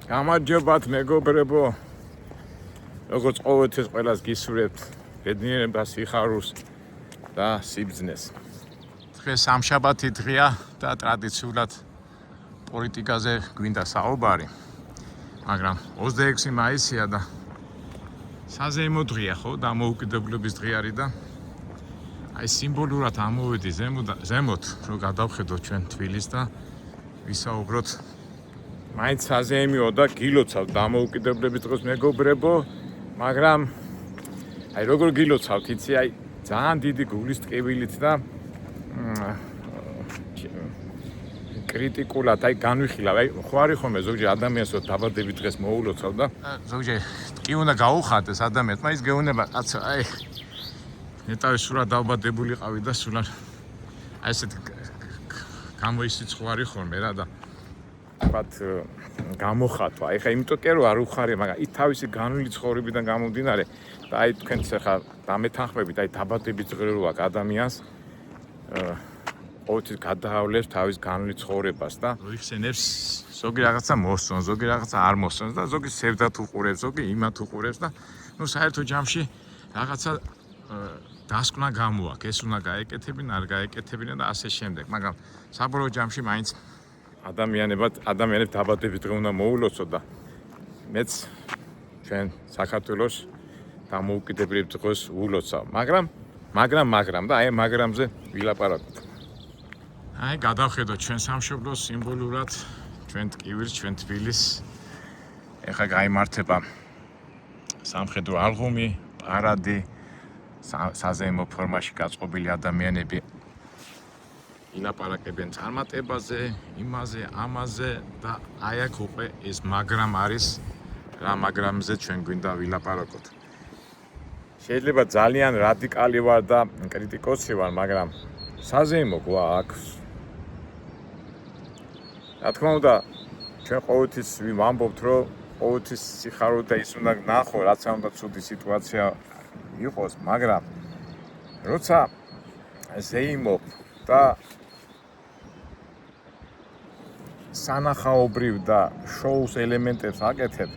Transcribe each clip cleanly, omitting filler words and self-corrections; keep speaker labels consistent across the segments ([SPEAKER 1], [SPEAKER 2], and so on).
[SPEAKER 1] გამარჯობათ მეგობრებო, როგორც ყოველთვის ყველას გისურვებთ ბედნიერებას, სიხარულს და სიბრძნეს. დღეს სამშაბათი დღეა და ტრადიციულად პოლიტიკაზე გვინდა საუბარი, მაგრამ 26 მაისია და საზეიმო დღეა, ხო, დამოუკიდებლობის დღე არის და აი სიმბოლურად ამოვედი ზემოთ, რომ გადავხედოთ ჩვენ თბილისს და ვისაუბროთ მაინც საზეიმიო და გილოცავთ დამოუკიდებლობის დღეს მეგობრებო, მაგრამ აი როგორ გილოცავთ, იცი, აი ძალიან დიდი გულის ტკივილით და კრიტიკულად აი განვიხილავ, აი ხო არის ხოლმე ზოგჯერ ადამიანს რომ დაბადების დღეს მოულოცავ და ზოგჯერ ტკი უნდა გაუხატეს ადამიანს, მაინც გეუბნება კაცო, აი ნეტავი სულად დაბადებულიყავი და სულად აი ესეთ გამოისიც ხო არის ხოლმე რა და ვთქვათ გამოხატვა. ეხლა იმიტომ კი რომ არ უხარე, მაგრამ ის თავისი განვლილი ცხოვრებიდან გამომდინარე და აი თქვენც ახლა დამეთანხმებით, აი დაბადების დღე რო აქვს ადამიანს ყოველთვის გადაავლებს თავის განვლილი ცხოვრებას და იხსენებს ზოგი რაღაცა მოსწონს, ზოგი რაღაცა არ მოსწონს და ზოგი სევდათ უყურებს, ზოგი იმათ უყურებს და ნუ საერთო ჯამში რაღაცა დასკვნა გამოაქვს, ეს უნდა გაეკეთებინა, არ გაეკეთებინა და ასე შემდეგ, მაგრამ საბოლოო ჯამში მაინც ადამიანებს დაბადების დღე უნდა მოულოცოთ და მეც ჩვენ საქართველოს დამოუკიდებლობის დღეს ულოცავ, მაგრამ და აი მაგრამზე ვილაპარაკოთ. აი გადავხედოთ ჩვენ სამშობლოს სიმბოლურად, ჩვენ ტკივილს, ჩვენ თბილისს. ეხლა გაიმართება სამხედრო ალღუმი, პარადი, საზეიმო ფორმაში გაწყობილი ადამიანები ილაპარაკებენ წარმატებაზე, იმაზე, ამაზე და აი აქ უკვე ეს მაგრამ არის, რა მაგრამზე ჩვენ გვინდა ვილაპარაკოთ. შეიძლება ძალიან რადიკალი ვარ და კრიტიკოსი ვარ, მაგრამ საზეიმო გვაქვს. რა თქმა უნდა, ჩვენ ყოველთვის ვამბობთ, რომ ყოველთვის სიხარულით და ის უნდა ნახო, რაც უნდა ცუდი სიტუაცია იყოს, მაგრამ როცა ზეიმობ და სანახაობრივ და შოუს ელემენტებს აკეთებ,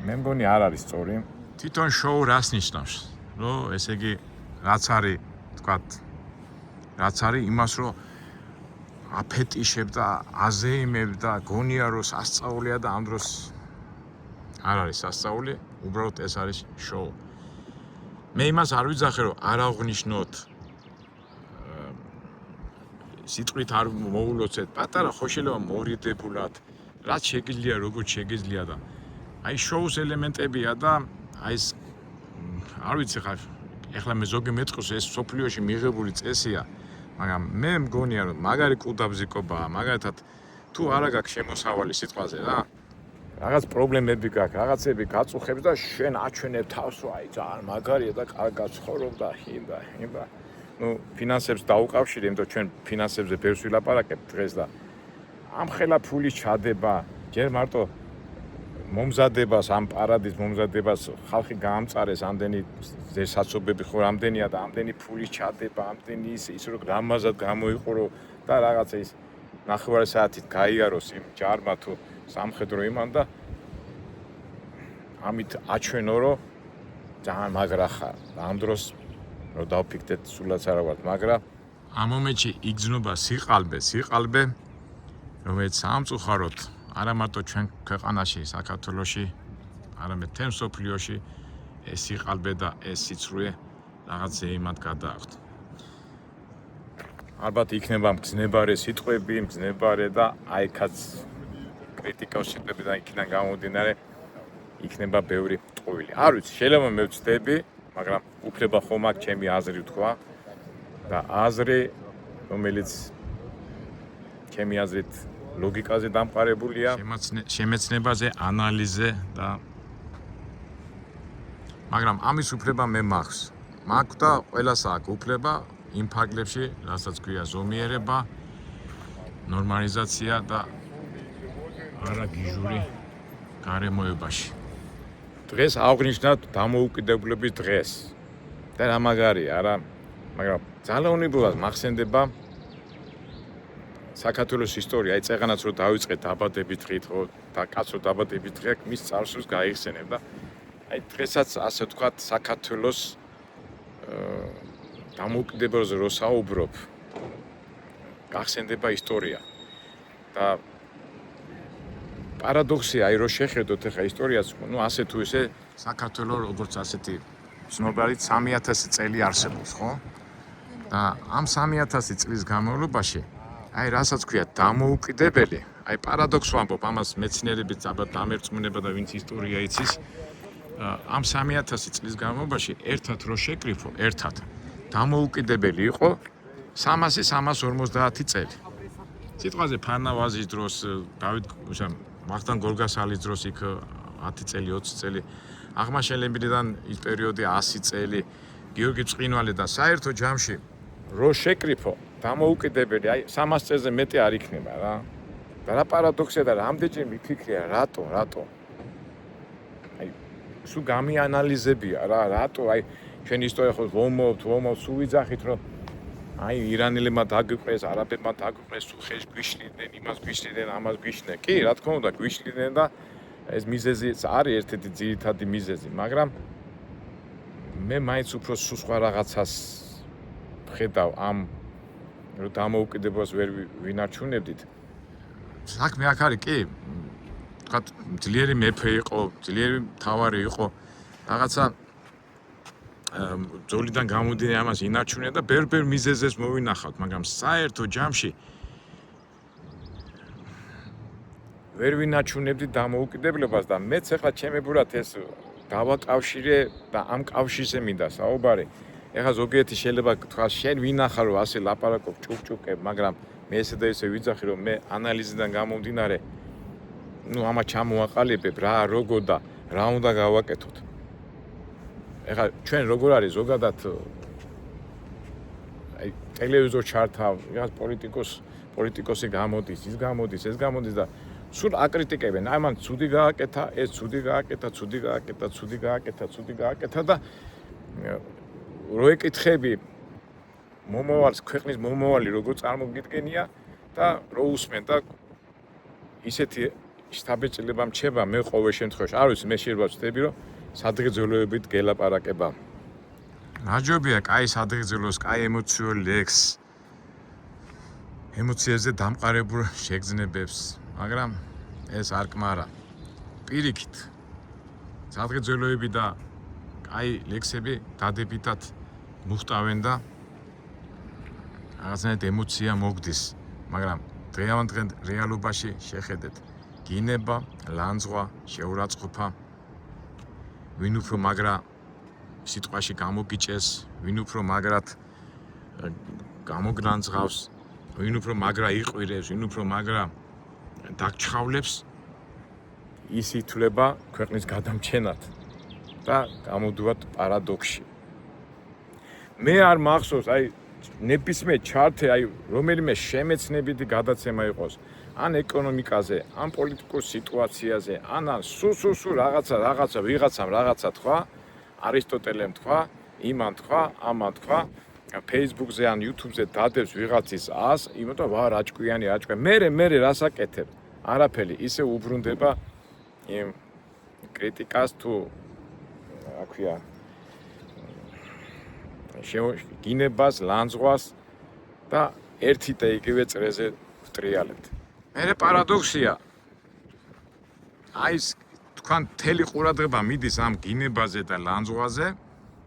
[SPEAKER 1] მე მგონი არ არის სწორი. თვითონ შოუ რას ნიშნავს? რომ ესე იგი რაც არის, თქვათ, რაც არის იმას, რომ აფეტიშებ და აზეიმებ და გონია რომ სასწაულია და ამ დროს არ არის სასწაული, უბრალოდ ეს არის შოუ. მე იმას არ ვიძახე, რომ არ აღნიშნოთ სიტყვით არ მოულოცეთ, პატარა ხო შეიძლება მორიდებულად, რაც შეგიძლია, როგორც შეგიძლია და აი შოუს ელემენტებია და აი ეს არ ვიცი ხა ეხლა მე ზოგი მეტყვის ეს სოფლიოში მიღებული წესია, მაგრამ მე მგონია რომ მაგარი კუდაბზიკობაა, მაგალითად თუ არა გაქვს შემოსავალი სიტყვაზე რა, რაღაც პრობლემები გაქვს, რაღაცები გაწუხებს და შენ აჩვენებ თავს, რომ აი ძალიან მაგარია და კარგად ცხოვრობ და ჰიმბა. ნუ ფინანსებს დაუკავშირე, იმიტომ ჩვენ ფინანსებზე ბევრს ვილაპარაკებთ დღეს და ამ ხელა ფულის ჩადება, ჯერ მარტო მომზადებას, ამ პარადის მომზადებას ხალხი გაამწარეს, ამდენი ზესაცობები ხო რამდენია და ამდენი ფულის ჩადება, ამდენი ის რომ რამაზად გამოიყურო და რაღაცა ის ნახევარი საათით გაიაროს იმ ჯარმა თუ სამხედრო იმან და ამით აჩვენო რომ ძალიან მაგრა ხარ. ამ დროს რომ დავფიქრდეთ სულაც არა ვარ, მაგრამ ამ მომენტში იგრძნობა სიყალბე, რომელიც სამწუხაროდ არა მარტო ჩვენ ქვეყანაში, საქართველოში, არამედ მთელ მსოფლიოში ეს სიყალბე და ეს სიცრუე რაღაც ზეიმად გადაახვთ. ალბათ იქნება მგზნებარე სიტყვები, მგზნებარე და აიქაც კრიტიკოს სიტყვები და იქიდან გამომდინარე იქნება ბევრი ტყუილი. არ ვიცი, შეიძლება მე ვცდები, მაგრამ უფლება ხომ აქვს ჩემი აზრი ვთქვა და აზრი, რომელიც ჩემი აზრით ლოგიკაზე დამყარებულია, შემეცნებაზე, ანალიზზე და მაგრამ ამის უფლება მე მაქვს. მაქვს და ყველას აქვს უფლება იმ ფარგლებში, რასაც ქვია ზომიერება, ნორმალიზაცია და არა გიჟური გარემოებაში. დღეს აღნიშნავთ დამოუკიდებლობის დღეს. და რა მაგარია, არა, მაგრამ ძალაუნებრივად მახსენდება საქართველოს ისტორია, აი წეღანაც რო დავიწყეთ დაბადებით დღით, ხო, და კაცო დაბადებით დღე აქვს მის წარსულს გაიხსენებ და აი დღესაც ასე ვთქვათ საქართველოს დამოუკიდებლობაზე რო საუბრობ, გახსენდება ისტორია და პარადოქსია, აი რო შეხედოთ ახლა ისტორიას, ну ასე თუ ისე საქართველოს როგორც ასეთი ცნობარი 3000 წელი არსებობს, ხო? და ამ 3000 წლის განმავლობაში აი რასაც ქვია დამოუკიდებელი, აი პარადოქს ვამბობ, ამას მეცნიერებიც ალბათ დამერწმუნება და ვინც ისტორია იცის, ამ 3000 წლის განმავლობაში ერთად რო შეკრიფო, ერთად დამოუკიდებელი იყო 350 წელი. სიტყვაზე ფარნავაზის დროს, დავით მახტან გორგასალის დროს იქ 10 წელი, 20 წელი, აღმაშენებელიდან ის პერიოდი 100 წელი, გიორგი წყინვალიდან საერთო ჯამში რო შეკრიფო დამოუკიდებელი, აი 300 წელზე მეტი არ იქნება რა. და რა პარადოქსია და რამდენჯერ მიფიქრია, რატო? აი სულ გამიანალიზებია რა, რატო აი ჩვენ ისტორია ხო ვომოვთ, სულ ვიძახით რომ აი ირანელებმა დაგიყვეს, არაბებმა დაგიყვეს, სულ ხეშ გვიშლიდნენ, იმას გვიშლიდნენ, ამას გვიშლიდნენ. კი, რა თქმა უნდა, გვიშლიდნენ და ეს მიზეზიც არის ერთ-ერთი ძირითადი მიზეზი, მაგრამ მე მაინც უფრო სულ სხვა რაღაცას ხედავ ამ რომ დამოუკიდებლობას ვერ ვინარჩუნებდით. საქმე აქ არის კი, თქვათ ძლიერი მეფე იყო, ძლიერი მთავარი იყო, რაღაცა ძოლიდან გამომდინარე ამას ინარჩუნია და ბერ მიზეზებს მოვინახავთ, მაგრამ საერთო ჯამში ვერ ვინარჩუნებდით დამოუკიდებლობას და მეც ახლა ჩემებურად ეს გავაკავშირე და ამ კავშირზე მინდა საუბარი. ეხლა ზოგიერთი შეიძლება თქვა შენ ვინახარ რომ ასე ლაპარაკობ ჭუკჭუკებ, მაგრამ მე ესე და ესე ვიძახი რომ მე ანალიზიდან გამომდინარე ამას ჩამოვაყალიბებ რა, როგორ და რა უნდა გავაკეთოთ. ეხლა ჩვენ როგორ არის ზოგადად აი ტელევიზორ ჩართავ, რაღაც პოლიტიკოსი გამოდის, ის გამოდის და სულ აკრიტიკებენ, აი მან ცუდი გააკეთა, ეს ცუდი გააკეთა და რო ეკითხები მომავალს, ქვეყნის მომავალი როგორ წარმოგიდგენია და რო უსმენ და ისეთი შთაბეჭდილება მრჩება, მე ყოველ შემთხვევაში არ ვიცი, მე შეიძლება ვწდები რომ სადღეძელოებით გელაპარაკება. ნაჯობია, კაი სადღეძელოს, კაი ემოციურ ლექს, ემოციებზე დამყარებულ შეგრძნებებს, მაგრამ ეს არ კმარა. პირიქით, სადღეძელოები და კაი ლექსები დადებითად მუხტავენ და რაღაცნაირად ემოცია მოგდის, მაგრამ დღევანდელ რეალობაში შეხედეთ, გინება, ლანძღვა, შეურაცხყოფა, ვინ უფრო მაგრა სიტყვაში გამოგიჭეს, ვინ უფრო მაგრად გამოგრანძღავს, ვინ უფრო მაგრა იყვირებს, ვინ უფრო მაგრა დაგჩხავლებს, ის ითვლება ქვეყნის გადამჩენად და გამოდივართ პარადოქსში. მე არ მახსოვს, აი ნებისმიერ ჩართე, აი რომელიმე შემეცნებითი გადაცემა იყოს, ან ეკონომიკაზე, ან პოლიტიკურ სიტუაციაზე, ან სულ რაღაცა ვიღაცამ რაღაცა თქვა, არისტოტელემ თქვა, იმან თქვა, ამან თქვა, Facebook-ზე ან YouTube-ზე დადებს ვიღაცის ას, იმიტომ ვა რაჭკვიანი. მე რას აკეთებ? არაფერი, ისე უბრუნდება იმ კრიტიკას თუ რა ქვია გინებას, ლანძღვას და ერთი და იგივე წრეზე ვტრიალებთ. მე პარადოქსია. აი თქვენ მთელი ყურადღება მიდის ამ გინებაზე და ლანძღვაზე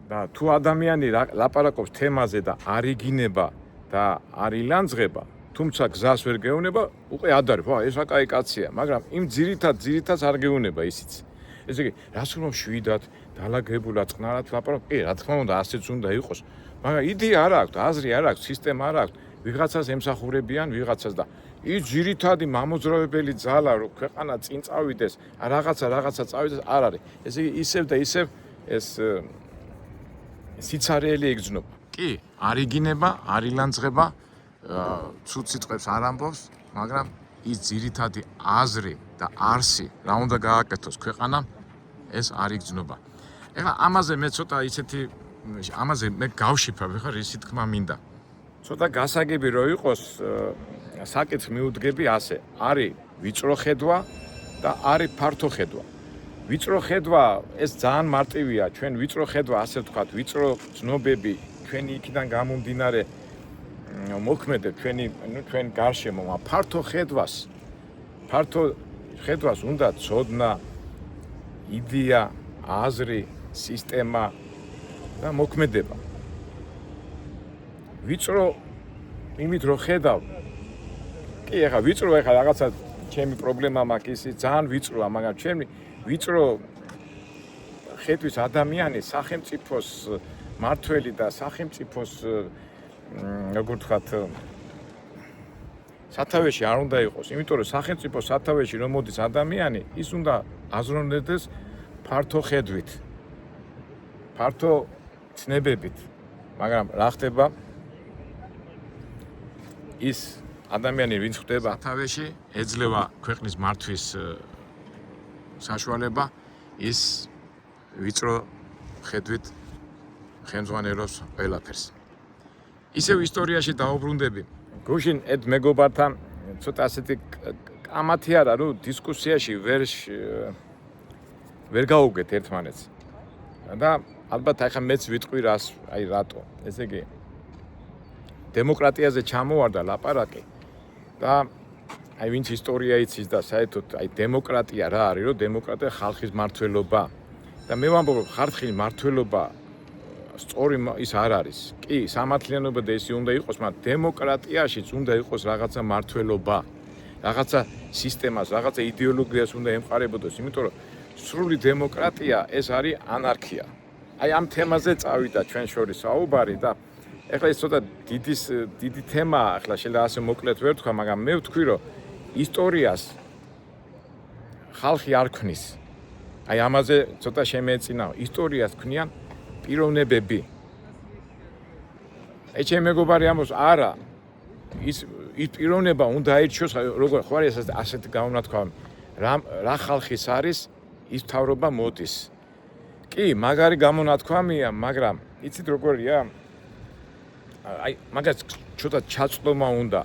[SPEAKER 1] და თუ ადამიანი ლაპარაკობს თემაზე და არ იგინება და არ ილანძღება, თუმცა გზას ვერ გეუნება, უკვე ადარი, ეს რა კაი კაცია, მაგრამ იმ ძირითადს არ გეუნება ისიც. ესე იგი, რას უნდა შვიდად, დალაგებულად, წყნარად ლაპარაკო? კი, რა თქმა უნდა, ასეც უნდა იყოს. მაგრამ იდეა არ აქვს, აზრი არ აქვს, სისტემა არ აქვს. ვიღაცას ემსახურებიან, ვიღაცას და ის ძირითადი მამოძრავებელი ძალა, რომ ქვეყანა წინ წავიდეს, რაღაცა წავიდეს, არ არის. ესე იგი, ისევ და ისევ ეს სიცარიელი იგრძნობა. კი, არ იგინება, არ ილანძღება, ცუდ სიტყვებს არ ამბობს, მაგრამ ის ძირითადი აზრი და არსი, რა უნდა გააკეთოს ქვეყანამ, ეს არ იგრძნობა. ეხლა ამაზე მე ცოტა ისეთი ამაზე მე გავშიფავ, ეხლა რისი თქმა მინდა. ცოტა გასაგები რო იყოს, საკითხს მიუდგები ასე. არის ვიწრო ხედვა და არის ფართო ხედვა. ვიწრო ხედვა ეს ძალიან მარტივია, ჩვენ ვიწრო ხედვა ასე ვთქვათ, ვიწრო ცნობები ჩვენი იქიდან გამომდინარე მოქმედებ ჩვენ გარშემო, ფართო ხედვას უნდა ცოდნა, იდეა, აზრი, სისტემა და მოქმედება. ვიწრო იმით რო ხედავ, კი ეხლა ვიწრო ეხლა რაღაცა ჩემი პრობლემა მაქვს ის ძალიან ვიწროა, მაგრამ ჩემი ვიწრო ხედვის ადამიანი სახელმწიფოს მართველი და სახელმწიფოს როგორ ვთქვათ სათავეში არ უნდა იყოს, იმიტომ რომ სახელმწიფოს სათავეში რომ მოდის ადამიანი, ის უნდა აზროვნდეს ფართო ხედვით, ფართო ცნებებით, მაგრამ რა ხდება? ის ადამიანი ვინც ხდება სათავეში, ეძლევა ქვეყნის მართვის საშუალება, ის ვიწრო ხედვით ხელმძღვანელობს ყველაფერს. ისევ ისტორიაში დაუბრუნდები. გუშინ ერთ მეგობართან ცოტა ასეთი კამათი არა, რომ დისკუსიაში ვერ გაუგეთ ერთმანეთს. და ალბათ ახლა მეც ვიტყვი რას, აი რატო. ესე იგი დემოკრატიაზე ჩამოვარდა ლაპარაკი და აი ვინც ისტორია იცის და საერთოდ აი დემოკრატია რა არის, რომ დემოკრატია ხალხის მმართველობა. და მე ვამბობ, რომ ხალხის მმართველობა სწორი ის არ არის. კი, სამართლიანობა და ისი უნდა იყოს, მაგრამ დემოკრატიაშიც უნდა იყოს რაღაცა მმართველობა, რაღაცა სისტემას, რაღაცა იდეოლოგიას უნდა ემყარებოდეს, იმიტომ რომ სრული დემოკრატია ეს არის ანარქია. აი ამ თემაზე წავიდა ჩვენ შორის საუბარი და ეხლა ეს ცოტა დიდი თემაა, ახლა შეიძლება ასე მოკლედ ვერ ვთქვა, მაგრამ მე ვთქვი, რომ ისტორიას ხალხი არ ქმნის. აი ამაზე ცოტა შემეეწინაო. ისტორიას ქმნიან პიროვნებები. აი ჩემი მეგობარი ამბობს, არა, ის პიროვნება უნდა აირჩიოს, როგორ ხო არის ასეთი გამონათქვამი, რა ხალხის არის, ის მთავრობა მოდის. კი, მაგარი გამონათქვამია, მაგრამ იცით როგორია? აი მაგას ცოტა ჩაწლომა უნდა.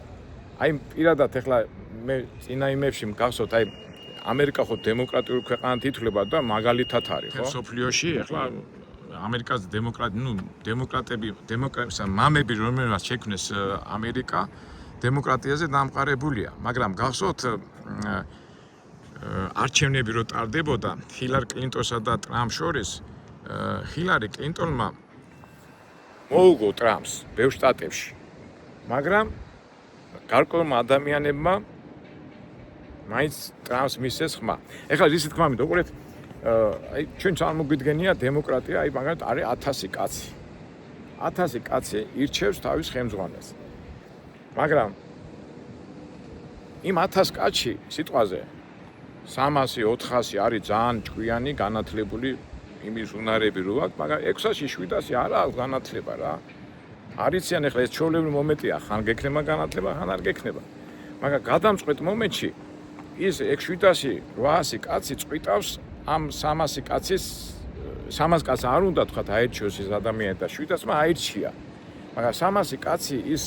[SPEAKER 1] აი პირადად ახლა მე წინა იმებში მგახსოვთ, აი ამერიკა ხო დემოკრატიული ქვეყანად ითვლება და მაგალითად არის, ხო? სოფლიოში ახლა ამერიკას მამები რომელმაც შექმნეს ამერიკა დემოკრატიაზე დამყარებულია, მაგრამ გახსოვთ არჩევნები რო ტარდებოდა ჰილარი კლინტონსა და ტრამპს შორის, ჰილარი კლინტონმა მოუგო ტრამპს ბევრ შტატებში, მაგრამ გარკვეულმა ადამიანებმა მაინც ტრამპს მისცეს ხმა. ეხლა ისეთ ხმა მიდოყურეთ, აი ჩვენ წარმოგვიდგენია დემოკრატია, აი მაგალითად არის 1000 კაცი. 1000 კაცი ირჩევს თავის ხელმძღვანელს. მაგრამ იმ 1000 კაცში სიტყვაზე 300-400 არის ძალიან ჭკვიანი, განათლებული იმის უნარები რო აქვს, მაგრამ 600-700 არა აქვს განათლება რა. არიციან ახლა ეს ჩვეულებრივი მომენტია, ხან გექნება განათლება, ხან არ გექნება. მაგრამ გადამწყვეტ მომენტში ის 600-800 კაცი წვიტავს ამ 300 კაცის 300 კაცს არ უნდა თქვა აირჩიოს ეს ადამიანი და 700-მა აირჩია. მაგრამ 300 კაცი ის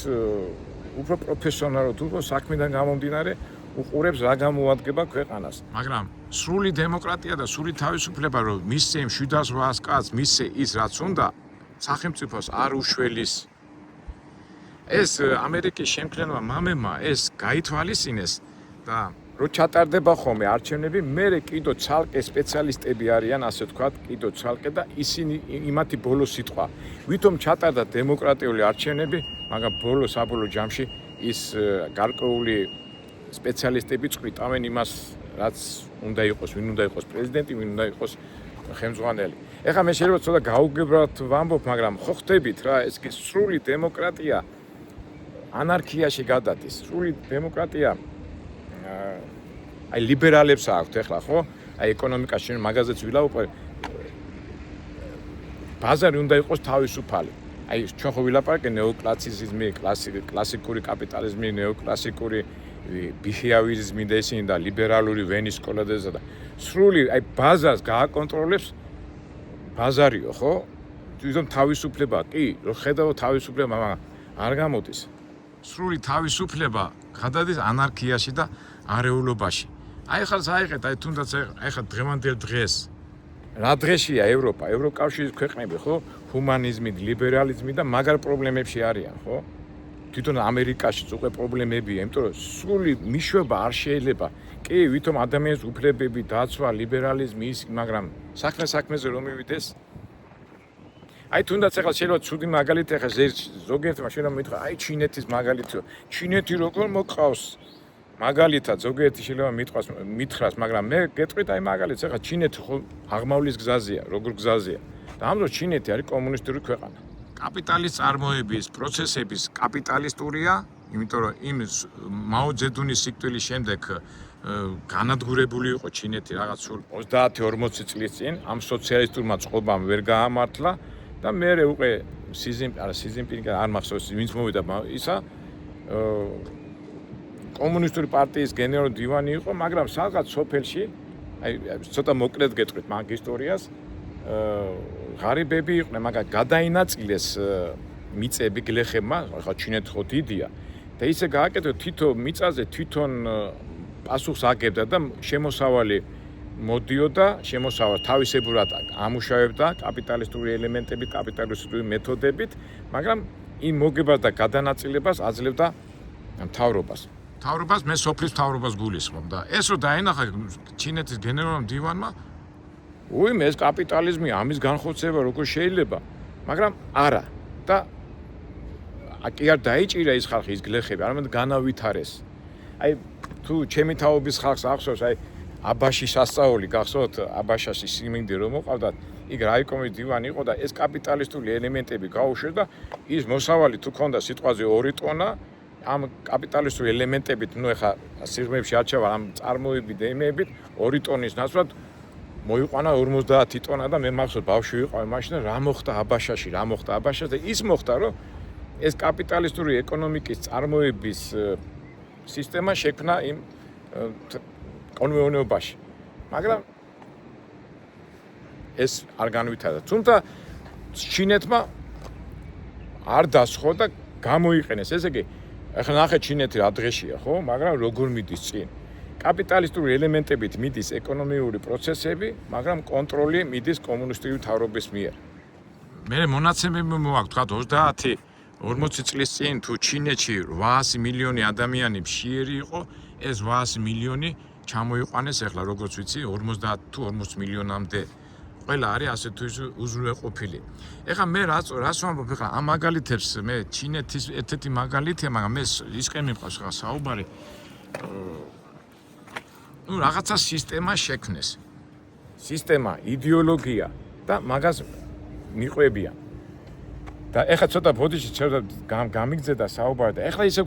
[SPEAKER 1] უფრო პროფესიონალურად, უფრო საქმიდან გამომდინარე უყურებს რა გამოადგება ქვეყანას. მაგრამ სრული დემოკრატია და სრული თავისუფლება რომ მისცე 700-800 კაცს მისცე ის რაც უნდა, სახელმწიფოს არ უშველის. ეს ამერიკის შემქმნელმა მამებმა ეს გაითვალისწინეს და რო ჩატარდება ხოლმე არჩევნები, მერე კიდო ცალკე სპეციალისტები არიან, ასე ვთქვათ, კიდო ცალკე და ისინი იმათი ბოლო სიტყვა. ვითომ ჩატარდა დემოკრატიული არჩევნები, მაგრამ ბოლო საბოლოო ჯამში ის გარკვეული სპეციალისტები წვრიტავენ იმას, რაც უნდა იყოს, ვინ უნდა იყოს პრეზიდენტი, ვინ უნდა იყოს ხელმძღვანელი. ეხლა მე შეიძლება ცოტა გაუგებრად ვამბობ, მაგრამ ხო ხდებით რა, ეს კი სრული დემოკრატია ანარქიაში გადადის. სრული დემოკრატია აი ლიბერალებს აქვთ ეხლა, ხო? აი ეკონომიკაში მაგაზეც ვილაპარაკ. ბაზარი უნდა იყოს თავისუფალი. აი ჩვენ ხო ვილაპარაკე ნეოკლასიციზმი, კლასიკური კაპიტალიზმი, ნეოკლასიკური ბიჰევიორიზმი და ისინი და ლიბერალური ვენის სკოლა და სრული აი ბაზას გააკონტროლებს ბაზარიო, ხო? თვითონ თავისუფლება, კი, რო ხედავ თავისუფლება, მაგრამ არ გამოდის. სრული თავისუფლება გადადის ანარქიაში და არეულობაში. აი ხა საერთოდ აი თუნდაც აი ხა დღევანდელ დღეს რა დღეშია ევროპა, ევროკავშირის ქვეყნები, ხო? ჰუმანიზმით, ლიბერალიზმით და მაგარ პრობლემებში არიან, ხო? თვითონ ამერიკაშიც უკვე პრობლემებია, იმიტომ რომ სრული მიშვება არ შეიძლება. კი, ვითომ ადამიანის უფლებები, დაცვა, ლიბერალიზმი ის, მაგრამ საქმეზე რომ მივიდეს. აი თუნდაც ახლა შეიძლება ცუდი მაგალითი ახლა ზოგიერთმა შეიძლება მითხრა, აი ჩინეთის მაგალითი, ჩინეთი როგორ მოყავს? მაგალითად ზოგიერთი შეიძლება მითხრას, მაგრამ მე გეტყვით აი მაგალითს, ახლა ჩინეთი ხო აღმავლის გზაზეა, როგორ გზაზეა. და ამ დროს ჩინეთი არის კომუნისტური ქვეყანა. კაპიტალის წარმოების პროცესების კაპიტალისტურია, იმიტომ რომ იმ მაო ძედუნის სიკვდილის შემდეგ განადგურებული იყო ჩინეთი რაღაც 30-40 წლის წინ, ამ სოციალისტურმა წყობამ ვერ გაამართლა და მე უკვე სიზინპინი არ მახსოვს ვინც მოვიდა ისა კომუნისტური პარტიის გენერალური დივანი იყო, მაგრამ სადღაც სოფელში, აი ცოტა მოკლედ გეტყვით მაგ ისტორიას, ღარიბები იყვნენ, მაგრამ გადაინაწილეს მიწები გლეხებმა, ხა ჩინეთი ხო დიდია და ისე გააკეთეს თვითონ მიწაზე თვითონ პასუხს აგებდა და შემოსავალი მოდიოდა, შემოსავალს თავისებურად ამუშავებდა კაპიტალისტური ელემენტებით, კაპიტალისტური მეთოდებით, მაგრამ იმ მოგებას და გადანაწილებას აძლევდა მთავრობას. მთავრობას მე სოფლის მთავრობას გულისხმობ და ეს რო დაენახა ჩინეთის გენერალურმა დივანმა უიმე ეს კაპიტალიზმი ამის განხორციელება როგორ შეიძლება, მაგრამ არა და კი არ დაიჭირა ის ხალხი ის გლეხები, არამედ განავითარეს. აი თუ ჩემი თაობის ხალხს ახსოვს, აი აბაშის სასწაული გახსოვთ, აბაშაში სიმინდი რომ მოყავდათ, იქ რაიკომის დივანი იყო და ეს კაპიტალისტური ელემენტები გაუშვეს და ის მოსავალი თუ ქონდა სიტყვაზე 2 ტონა ამ კაპიტალისტური ელემენტებით, ნუ ეხა სიღრმეებში არჩევა ამ წარმოებით და იმებით 2 ტონის ნაცვლად მოიყვანა 50 ტონა და მე მახსოვს ბავშვი ვიყავი მაშინ და რა მოხდა აბაშაში და ის მოხდა რომ ეს კაპიტალისტური ეკონომიკის წარმოების სისტემა შექმნა იმ კონვეონებაში. მაგრამ ეს არ განვითარდა. თუმცა ჩინეთმა არ დასხო და გამოიყენეს. ესე იგი, ახლა ნახეთ ჩინეთი რა დღეშია, ხო? მაგრამ როგორ მიდის წინ? კაპიტალისტური ელემენტებით მიდის ეკონომიური პროცესები, მაგრამ კონტროლი მიდის კომუნისტური მთავრობის მიერ. მე მონაცემები მოაქვს, თქვა 30-40 წლის წინ თუ ჩინეთში 800 მილიონი ადამიანი მშიერი იყო, ეს 800 მილიონი ჩამოიყვანეს ახლა როგორც ვიცი 50 თუ 40 მილიონამდე ყველა არის ასე თუ ისე უზრუნველყოფილი. ეხლა მე რას ვამბობ ახლა ამ მაგალითებს მე ჩინეთის ერთ-ერთი მაგალითია, მაგრამ მე ისყენ მიყვავს ხა საუბარი ნუ რაღაცა სისტემა შექმნეს. სისტემა, იდეოლოგია და მაგას მიყვებიან. და ეხლა ცოტა ბოდიში გამიგძედა საუბარი და ეხლა ისევ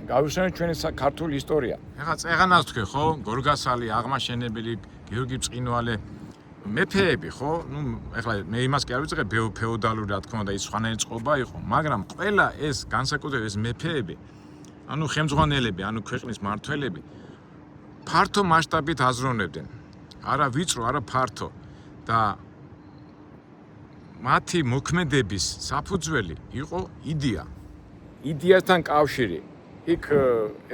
[SPEAKER 1] გავიხსენოთ ჩვენი ქართული ისტორია. ეხლა წეღანას თქვი ხო, გორგასალი, აღმაშენებელი, გიორგი ბრწყინვალე, მეფეები ხო? ნუ ეხლა მე იმას კი არ ვიცი, ფეოდალური რა თქმა უნდა ის სხვანაირი წყობა იყო, მაგრამ ყველა ეს განსაკუთრებით ეს მეფეები, ანუ ხელმძღვანელები, ანუ ქვეყნის მმართველები ფართო მასშტაბით აზროვნებდნენ. არა ვიწრო, არა ფართო და მათი მოქმედების საფუძველი იყო იდეა. იდეასთან კავშირი. იქ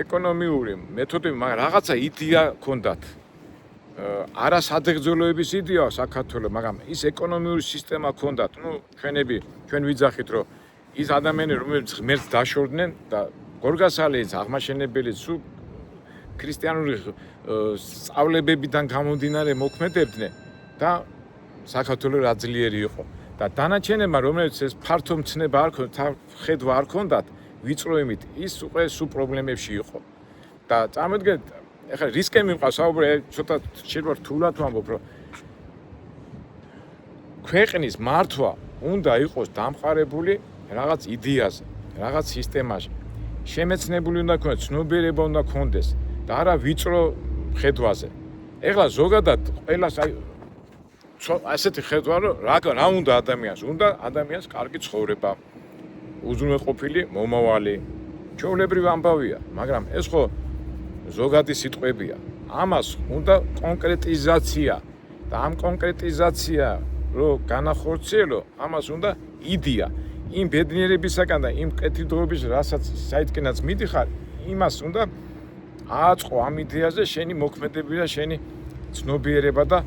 [SPEAKER 1] ეკონომიური მეთოდები, მაგრამ რაღაცა იდეა ჰქონდათ. არა სადღეგრძელოების იდეა საქართველოს, მაგრამ ის ეკონომიური სისტემა ჰქონდათ. ნუ ჩვენ ვიძახით, რომ ის ადამიანები, რომლებიც ღმერთს დაშორდნენ და გორგასალის აღმაშენებელი სულ ქრისტიანული სწავლებებიდან გამომდინარე მოქმედებდნენ და საქართველოს რა ძლიერი იყო. და დანარჩენებმა, რომლებიც ეს ფართო მცნება არ ჰქონდათ, ხედვა არ ჰქონდათ, ვიწრო იმით, ის უკვე სულ პრობლემებში იყო. და წარმოიდგინეთ, ეხლა რისკი მიყვავს საუბარი, ცოტა შეიძლება რთულად ვამბობ, რომ ქვეყნის მართვა უნდა იყოს დამყარებული რაღაც იდეაზე, რაღაც სისტემაში. შემეცნებული უნდა ქონდეს, ცნობიერება უნდა ქონდეს და არა ვიწრო ხედვაზე. ეხლა ზოგადად ყველას ასეთი ხედვა, რომ რა უნდა ადამიანს? უნდა ადამიანს კარგი ცხოვრება, უზრუნველყოფილი მომავალი, ჩვეულებრივი ამბავია, მაგრამ ეს ხო ზოგადი სიტყვებია. ამას უნდა კონკრეტიზაცია და ამ კონკრეტიზაცია რო განახორციელო, ამას უნდა იდეა. იმ ბედნიერებისაგან და იმ კეთილდღეობის რასაც საიდკენაც მიდიხარ, იმას უნდა ააწყო ამ იდეაზე შენი მოქმედებები და შენი ცნობიერება და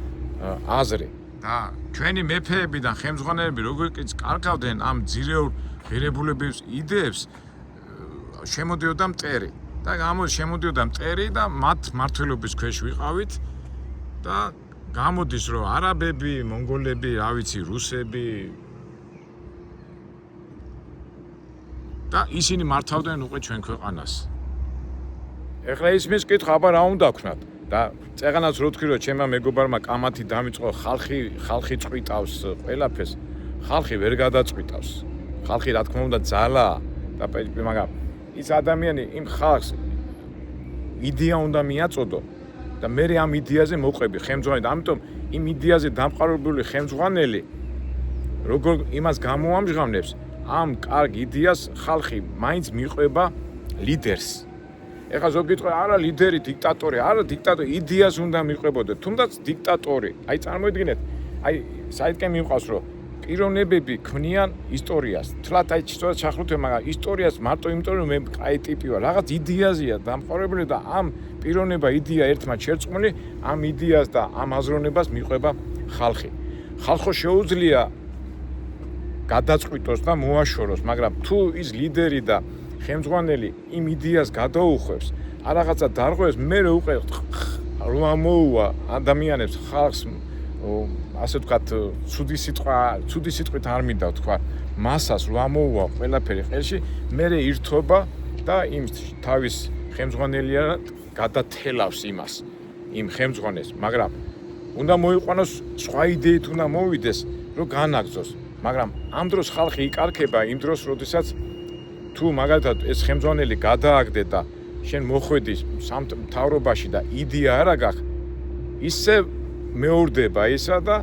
[SPEAKER 1] აზრი. და ჩვენი მეფეები და ხელმძღვანელები როგორ კი კარგავდნენ ამ ძირეულ ღირებულებების იდეებს, შემოდიოდა მტერი და შემოდიოდა მტერი და მათ მმართველობის ქვეშ ვიყავით და გამოდის რომ არაბები, მონგოლები, რა ვიცი, რუსები და ისინი მართავდნენ უკვე ჩვენ ქვეყანას. ეხლა ისმის კითხვა, აბა რა უნდა ვქნათ? და წეღანაც რო თქვი რომ ჩემმა მეგობარმა კამათი დამიწყო, ხალხი წვიტავს ყველაფერს, ხალხი ვერ გადაწვიტავს. ხალხი რა თქმა უნდა ძალაა და მაგრამ ის ადამიანი იმ ხალხს იდეა უნდა მიაწოდო და მე ამ იდეაზე მოყვები ხელმძღვანელი. ამიტომ იმ იდეაზე დამყარებული ხელმძღვანელი როგორ იმას გამოამჟღავნებს, ამ კარგ იდეას ხალხი მაინც მიყვება ლიდერს. ეხლა ზოგი თქვა არა ლიდერი, დიქტატორი, არა დიქტატორი, იდეას უნდა მიყვებოდეთ, თუნდაც დიქტატორი. აი წარმოიდგინეთ, აი საიდკენ მიყვავს რომ პიროვნებები ქმნიან ისტორიას. თლათ აი ცოტა ჩახლუთე, მაგრამ ისტორიას მარტო იმიტომ რომ მე კაი ტიპი ვარ, რაღაც იდეაზეა დამყარებული და ამ პიროვნება იდეა ერთმანეთ შერწყმული, ამ იდეას და ამ აზროვნებას მიყვება ხალხი. ხალხო შეუძლია გადაწყვიტოს და მოაშოროს, მაგრამ თუ ის ლიდერი და ხელმძღვანელი იმ იდეას გადაუხვევს, არ რაღაცა დარღვევს, მე რო უყევთ რომ ამოუვა ადამიანებს ხალხს, ასე ვთქვათ, ცუდი სიტყვით არ მინდა ვთქვა, მასას რომ ამოუვა ყველაფერი ხელში, მე ირთობა და იმ თავის ხელმძღვანელიანად გადათელავს იმას, იმ ხელმძღვანელს, მაგრამ უნდა მოიყვანოს სხვა იდეით უნდა მოვიდეს, რომ განაგზოს, მაგრამ ამ დროს ხალხი იკარგება იმ დროს, როდესაც თუ მაგალითად ეს ხელმძღვანელი გადააგდე და შენ მოხვედი მთავრობაში და იდეა არ აგახ, ისე მეორდება ისა და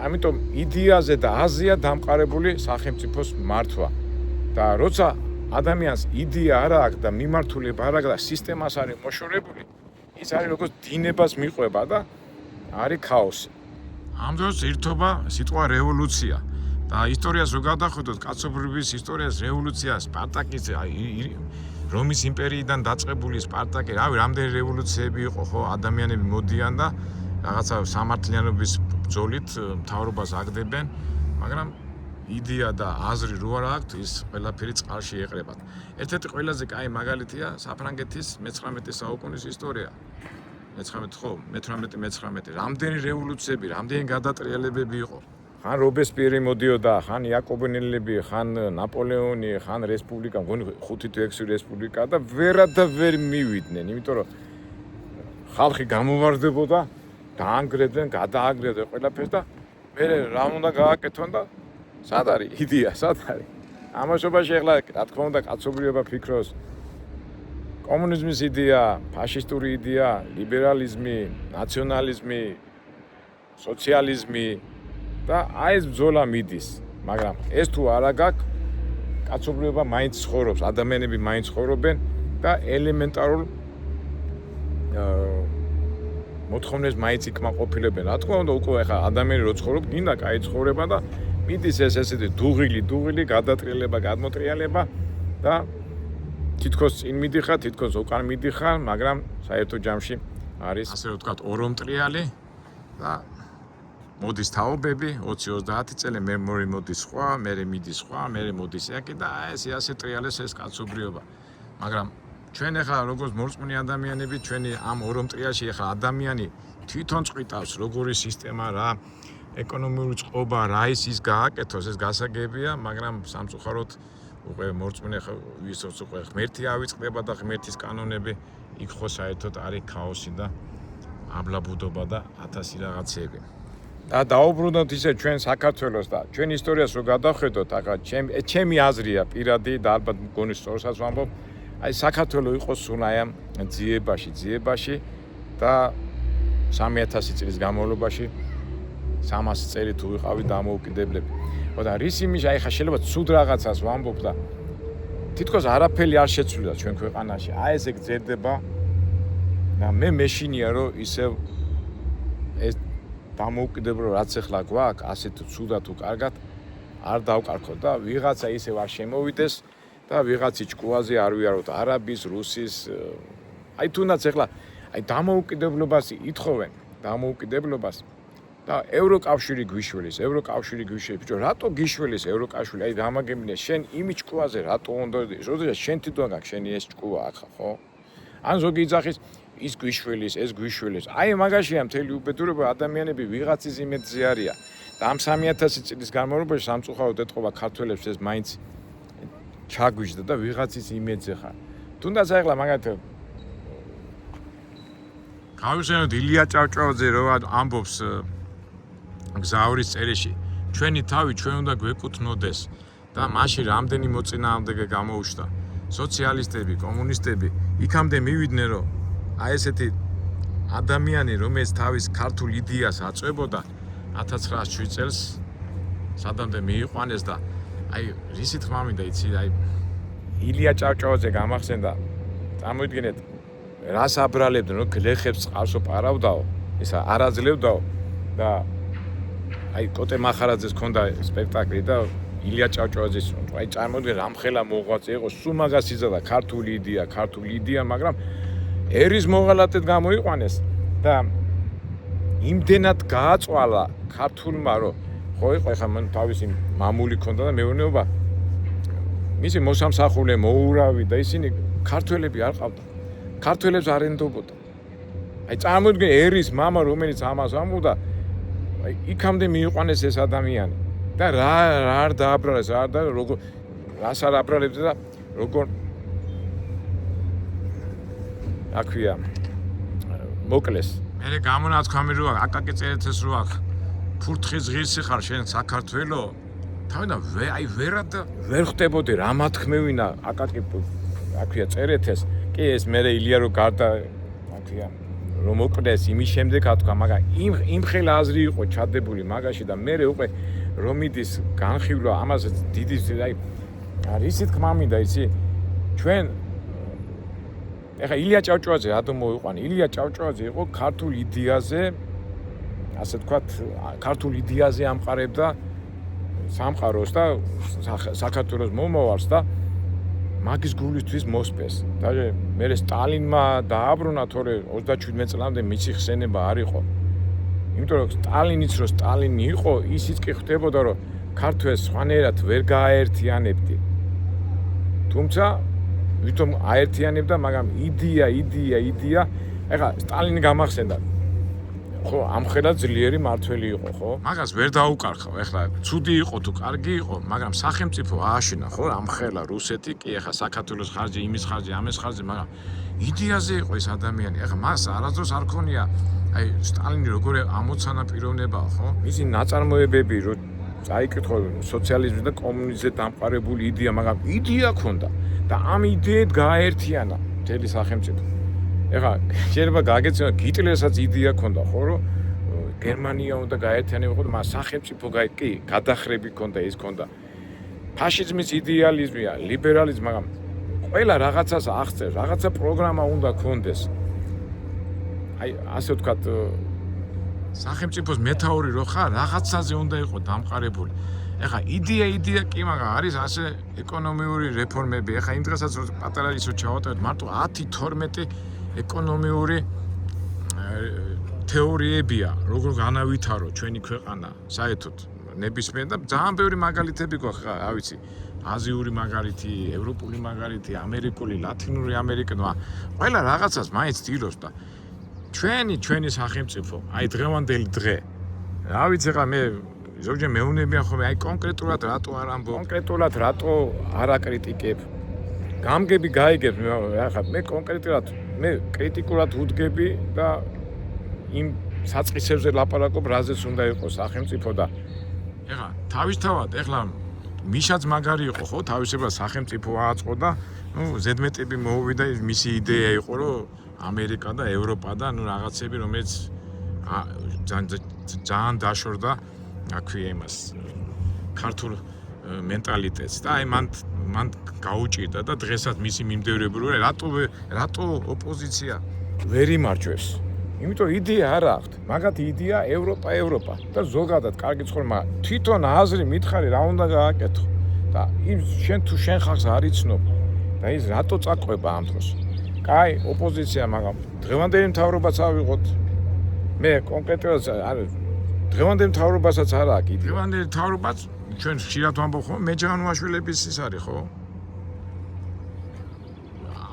[SPEAKER 1] ამიტომ იდეაზე და აზია დამყარებული სახელმწიფოს მართვა. და როცა ადამიანს იდეა არ აქვს და მიმართულება არ აქვს და სისტემას არის მოშორებული, ის არის როგორც დინებას მიყვება და არის ქაოსი. ამ დროს ირთობა სიტყვა რევოლუცია. და ისტორიას რო გადახედოთ, კაცობრიობის ისტორიას, რევოლუცია, სპარტაკის, რომის იმპერიიდან დაწყებული სპარტაკი, რავი, რამდენი რევოლუციები იყო, ხო, ადამიანები მოდიან და რაღაცა სამართლიანობის ბრძოლით მთავრობას აგდებენ, მაგრამ იდეა და აზრი რო არ აქვთ, ის ყველაფერი წყალში ეყრებათ. ერთ-ერთი ყველაზე კაი მაგალითია საფრანგეთის 19 საუკუნის ისტორია. 19 ხო, 18-19. რამდენი რევოლუციები, რამდენი გადატრიალებები იყო. ხან რობესპიერი მოდიოდა, ხან იაკობინელები, ხან ნაპოლეონი, ხან რესპუბლიკა, მგონი 5 თუ 6 რესპუბლიკა და ვერ მივიდნენ, იმიტომ რომ ხალხი გამოვარდებოდა, დაანგრევდნენ, გადააგრევდნენ ყველაფერს და მე რა უნდა გააკეთონ და სად არის იდეა, სად არის? ამაშობაში ახლა რა თქმა უნდა კაცობრიობა ფიქრობს კომუნიზმის იდეა, ფაშისტური იდეა, ლიბერალიზმი, ნაციონალიზმი, სოციალიზმი და აი ეს ბრძოლა მიდის, მაგრამ ეს თუ არა გაქვს, კაცობრიობა მაინც ცხოვრობს, ადამიანები მაინც ცხოვრობენ და ელემენტარულ მოთხოვნებს მაინც იკმაყოფილებენ. რა თქმა უნდა, უკვე ახლა ადამიანი რო ცხოვრობს, გინდა კაი ცხოვრება და მიდის ესეთი დუღილი გადატრიალება, გადმოტრიალება და თითქოს წინ მიდიხარ, თითქოს უკან მიდიხარ, მაგრამ საერთო ჯამში არის ასე რომ ვთქვათ, ორომტრიალი და მოდის თაობები 20-30 წელი, მე მოდის სხვა, მე მიდის სხვა, მე მოდის ეკი და ესე ასე ტრიალებს ეს კაცობრიობა. მაგრამ ჩვენ ახლა როგორც მორწმუნე ადამიანები, ჩვენი ამ ორომტრიალში ახლა ადამიანი თვითონ წვიტავს, როგორი სისტემა რა, ეკონომიური წყობა რა ის გააკეთოს, ეს გასაგებია, მაგრამ სამწუხაროდ უკვე მორწმუნე ვისაც უკვე ღმერთი ავიწყდება და ღმერთის კანონები იქ ხო საერთოდ არის ქაოსი და აბლაბუდობა და 1000 რაღაცები. და დაუბრუნდეთ ისე ჩვენ საქართველოს და ჩვენ ისტორიას რო გადავხედოთ, ახლა ჩემი აზრია პირადი და ალბათ მგონი სწორსაც ვამბობ, აი საქართველო იყოს სულ აი ამ ძიებაში და 3000 წლის განმავლობაში 300 წელი თუ ვიყავი დამოუკიდებლები. და რის იმის აი ხა შეიძლება ცუდ რაღაცას ვამბობ და თითქოს არაფერი არ შეცვლილა ჩვენ ქვეყანაში. აი ესე გრძელდება და მე მეშინია რომ ისევ ეს დამოუკიდებლობა რაც ახლა გვაქვს, ასე თუ ცუდად თუ კარგად არ დავკარგოთ და ვიღაცა ისევ არ შემოვიდეს და ვიღაცი ჭკუაზე არ ვიაროთ არაბის, რუსის, აი თუნდაც ეხლა აი დამოუკიდებლობას ითხოვენ, დამოუკიდებლობას და ევროკავშირი გვიშველის, ბიჭო, რატო გიშველის ევროკავშირი? აი გამაგებინე, შენ იმის ჭკუაზე რატო უნდა როდესაც შენ თვითონ გაქვს შენი ეს ჭკუა ახლა, ხო? ან ზოგი იძახის ის გვიშველის, ეს გვიშველის. აი მაგაშია მთელი უბედურება, ადამიანები ვიღაცის იმედზე არია. და ამ 3000 წლის განმავლობაში სამწუხაროდ ეთყობა ქართველებს ეს მაინც ჩაგვიждდა და ვიღაცის იმედზე ხარ. თუნდაც ახლა მაგათი გავიხსენოთ ილია ჭავჭავაძე რო ამბობს გზავრის წერილში ჩვენი თავი ჩვენ უნდა გვეკუთვნოდეს და მაშინ რამდენი მოწინააღმდეგე გამოუშვდა სოციალისტები, კომუნისტები იქამდე მივიდნენ რომ აი ესეთი ადამიანი რომელიც თავის ქართულ იდეას აწვებოდა 1907 წელს სადამდე მიიყვანეს და აი რისი თქმა მინდა იცი აი ილია ჭავჭავაძე გამახსენდა წარმოიდგინეთ რას აბრალებდნენ რომ გლეხებს წყალსო პარავდაო ისა არაძლევდაო და აი კოტე მახარაძეს ქონდა სპექტაკლი და ილია ჭავჭავაძის აი წარმოიდგინე რამხელა მოღვაწე იყო სულ მაგას იზრდა ქართული იდეა მაგრამ ერის მოღალატედ გამოიყვანეს და იმდენად გააწვალა ქართულმა რომ ხო იყო ეხლა მან თავისი მამული ქონდა და მეურნეობა მისი მოსამსახურე მოურავი და ისინი ქართველები არ ყავდა ქართველებს არ ენდობოდა აი წარმოიდგინე ერის მამა რომელიც ამას ამბობდა აი იქამდე მიიყვანეს ეს ადამიანი და რა არ დააბრალეს რა და როგორ რას არ აბრალებდა და როგორ აქვია მოკლეს მე გამონათქვამი რო აკაკი წერეთეს რო აქ ფურთხის ღირსი ხარ შენ საქართველო თავიდან აი ვერ ხდებოდი რა მათქმევინა აკაკი აქვია წერეთეს კი ეს მე ილია რო გარდა აქვია რომ მოკლეს იმის შემდეგ ათქვა მაგრამ იმ ხელა აზრი იყო ჩადებული მაგაში და მე უკვე რომ მიდის განხილვა ამას დიდი აი რისი თქმა მინდა იცი ჩვენ ეხა ილია ჭავჭავაძე რატომ მოიყვანე ილია ჭავჭავაძე იყო ქართულ იდეაზე ასე თქვათ ქართულ იდეაზე ამყარებდა სამყაროს და საქართველოს მომავალს და მაგის გულისთვის მოსპეს და მე სტალინმა დააბრუნა თორე 37 წლამდე მისი ხსენება არ იყო იმიტომ რომ სტალინი იყო ისიც კი ხდებოდა რომ ქართველს სხვანაირად ვერ გააერთიანებდი თუმცა ვითომ აერთიანებდა მაგრამ იდეა ეხლა სტალინი გამახსენდა ხო ამხელა ძლიერი მართველი იყო ხო მაგას ვერ დაუკარხავ ეხლა ცუდი იყო თუ კარგი იყო მაგრამ სახელმწიფო ააშენა ხო ამხელა რუსეთი კი ეხლა საქართველოს ხარჯი იმის ხარჯი ამის ხარჯი მაგრამ იდეაზე იყო ეს ადამიანი ეხლა მას არასდროს არ ქონია აი სტალინი როგორ ამოცანა პიროვნებაა ხო მისი ნაწარმოებები რო წაიკითხო სოციალიზმის და კომუნიზმის დამყარებული იდეა მაგრამ იდეა ქონდა და ამ იდეით გააერთიანა მთელი სახელმწიფო ეხლა შეიძლება გაგეცემა გიტლერსაც იდეა ქონდა ხო რომ გერმანია უნდა გაერთიანებოდა მაგრამ სახელმწიფო კი გადახრები ქონდა ის ქონდა ფაშიზმის იდეალიზმია ლიბერალიზმი მაგრამ ყველა რაღაცას აღწევს რაღაცა პროგრამა უნდა ქონდეს აი ასე ვთქვათ სახელმწიფოს მეთაური რო ხარ რაღაცაზე უნდა იყო დამყარებული ეხლა იდეა კი მაგრამ არის ასე ეკონომიური რეფორმები ეხლა იმ დღესაც რო პატარა ისო ჩავატარეთ მარტო 10-12 ეკონომიური თეორიებია როგორ განავითარო ჩვენი ქვეყანა საერთოდ ნებისმიერ და ძალიან ბევრი მაგალითები გვაქვს რა ვიცი აზიური მაგალითი ევროპული მაგალითი ამერიკული ლათინური ამერიკული ყველა რაღაცას მაინც ძირობს და ჩვენი სახელმწიფო აი დღევანდელი დღე რა ვიცი ხა მე ზოგჯერ მეუნებიან ხოლმე აი კონკრეტულად რატო არ ამბობ კონკრეტულად რატო არ აკრიტიკებ გამგები გაიგებ ახლა მე კონკრეტულად მე კრიტიკულად ვუდგები და იმ საწყისებზე ლაპარაკობ რაზეც უნდა იყოს სახელმწიფო და ეხლა თავისთავად ეხლა მიშაც მაგარი იყო ხო თავისებურად სახელმწიფო ააწყო და ნუ ზედმეტები მოუვიდა მისი იდეა იყო რომ ამერიკა და ევროპა და ნუ რაღაცები რომელიც ძალიან დაშორდა აქვია იმას ქართულ მენტალიტეტს და აი მან გაუჭირდა და დღესაც მისი მიმდევრები რატო ოპოზიცია ვერ იმარჯვებს იმიტომ იდეა არ აქვს. მაგათ იდეა ევროპა და ზოგადად კარგი ცხოვრება. თვითონ აზრი მითხარი რა უნდა გააკეთო და იმ შენ ხალხს არ იცნობ და ის რატო წაყვება ამ დროს. კაი, ოპოზიცია, მაგრამ დღევანდელი მთავრობაც ავიღოთ. მე კონკრეტულად დღევანდელი მთავრობასაც არ აქვს იდეა. დღევანდელი მთავრობაც ჩვენ ხშირად ვამბობ ხო, მეჯანუაშვილების ის არის ხო?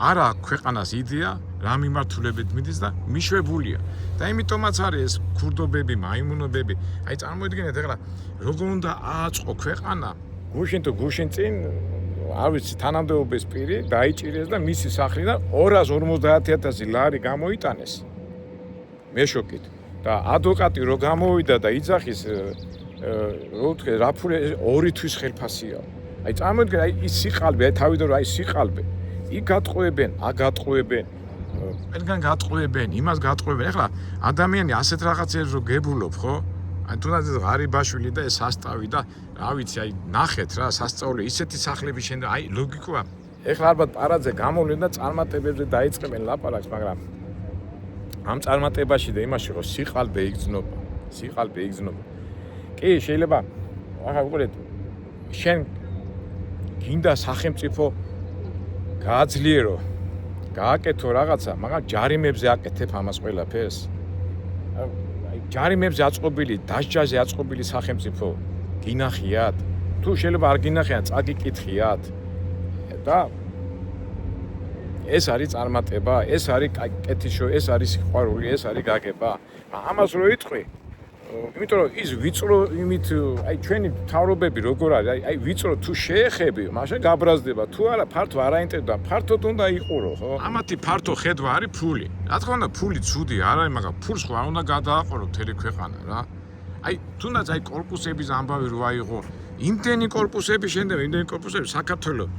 [SPEAKER 1] არ აქვს ქვეყანას იდეა, რა მიმართულებით მიდის და მიშვებულია. და იმიტომაც არის ეს ქურდობები, მაიმუნობები. აი წარმოიდგინეთ ახლა როგორ უნდა ააწყო ქვეყანა გუშინ წინ არ ვიცი თანამდებობის პირი დაიჭირეს და მისი სახლიდან 250,000 ლარი გამოიტანეს. მე შოკით. და ადვოკატი რო გამოვიდა და იძახის რო თქვი რა ფული 2 თვის ხელფასია. აი წარმოიდგინე აი ის სიყალბე, აი თავიდან რა ის სიყალბე. იქ გატყუებენ, აგატყუებენ. ყველგან გატყუებენ, იმას გატყუებენ. ეხლა ადამიანი ასეთ რაღაცებს რო გებულობ, ხო? აი თუნდაც ღარიბაშვილი და ეს სასწავი და რა ვიცი, აი ნახეთ რა, სასწაული ისეთი სახლები შენდა, აი ლოგიკაა. ეხლა ალბათ პარაძე გამოვლენ და წარმატებებზე დაიწყებენ ლაპარაკს, მაგრამ ამ წარმატებაში და იმაში რომ სიყალბე იგრძნობა. კი, შეიძლება ახლა უყურეთ, შენ გინდა სახელმწიფო გააძლიერო, გააკეთო რაღაცა, მაგრამ ჯარიმებზე აკეთებ ამას ყველაფერს. აი ჯარიმებზე აწყობილი, დასჯაზე აწყობილი სახელმწიფო გინახიათ. თუ შეიძლება არ გინახიათ, წაგიკითხიათ. და ეს არის წარმატება, ეს არის კეთილშო, ეს არის სიყვარული, ეს არის გაგება. ამას რო იტყვი, იმიტომ რომ ის ვიწრო იმით, აი ჩვენი მთავრობები როგორ არის, აი ვიწრო თუ შეეხები, მაშინ გაბრაზდება, თუ არა ფართო არ აინტერესდება, ფართოდ უნდა იყურო, ხო? ამათი ფართო ხედვა არის ფული. რა თქმა უნდა, ფული ცუდი არ არის, მაგრამ ფულს ხო არ უნდა გადააყორო მთელი ქვეყანა რა. აი თუნდაც აი კორპუსების ამბავი რო აიღო, იმდენი კორპუსები შენდება, იმდენი კორპუსები საქართველოს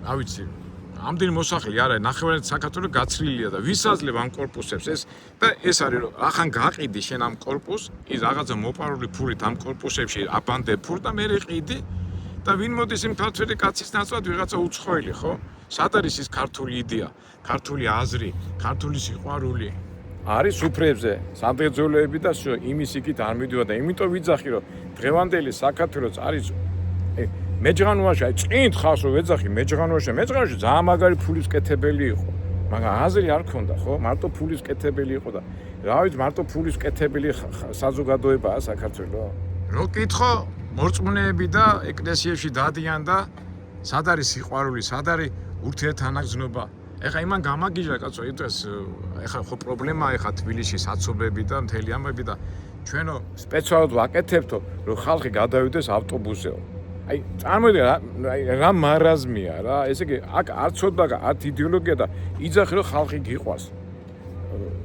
[SPEAKER 1] რა ვიცი ამდენი მოსახლე არა ნახევარად საქართველოს გაცრილია და ვის აძლევ ამ კორპუსებს ეს და ეს არის რომ ახან გაყიდი შენ ამ კორპუსს ის რაღაცა მოპარული ფულით ამ კორპუსებში აბანდე ფულ და მე ყიდი და ვინ მოდის იმ ქართველი კაცის ნაცვლად ვიღაცა უცხოელი ხო სად არის ის ქართული იდეა ქართული აზრი ქართული სიყვარული არის სუფრებზე სამხედროები და იმის იქით არ მიდიოდა და იმიტომ ვიძახი რომ დღევანდელი საქართველოს არის მეჯღანუაში აი წინ ხავს რომ ეძახი მეჯღანუაში ძალიან მაგარი ფულის კეთებელი იყო მაგრამ აზრი არ ქონდა ხო მარტო ფულის კეთებელი იყო და რა ვიცი მარტო ფულის კეთებელი საზოგადოებაა საქართველოს რო კითხო მორწმუნეები და ეკლესიებში დადიან და სად არის სიყვარული სად არის ურთიერთთანაგზნობა ეხა იმან გამაგიჟა კაცო იტყვეს ეხა ხო პრობლემაა ეხა თბილისში საცობები და მთელი ამბები და ჩვენო სპეციალურად ვაკეთებთო რომ ხალხი გადავიდეს ავტობუსეო აი წარმოიდგინე რა მარაზმია რა ესე იგი აქ არ ცოდნა არც იდეოლოგია და იძახი რომ ხალხი გიყვას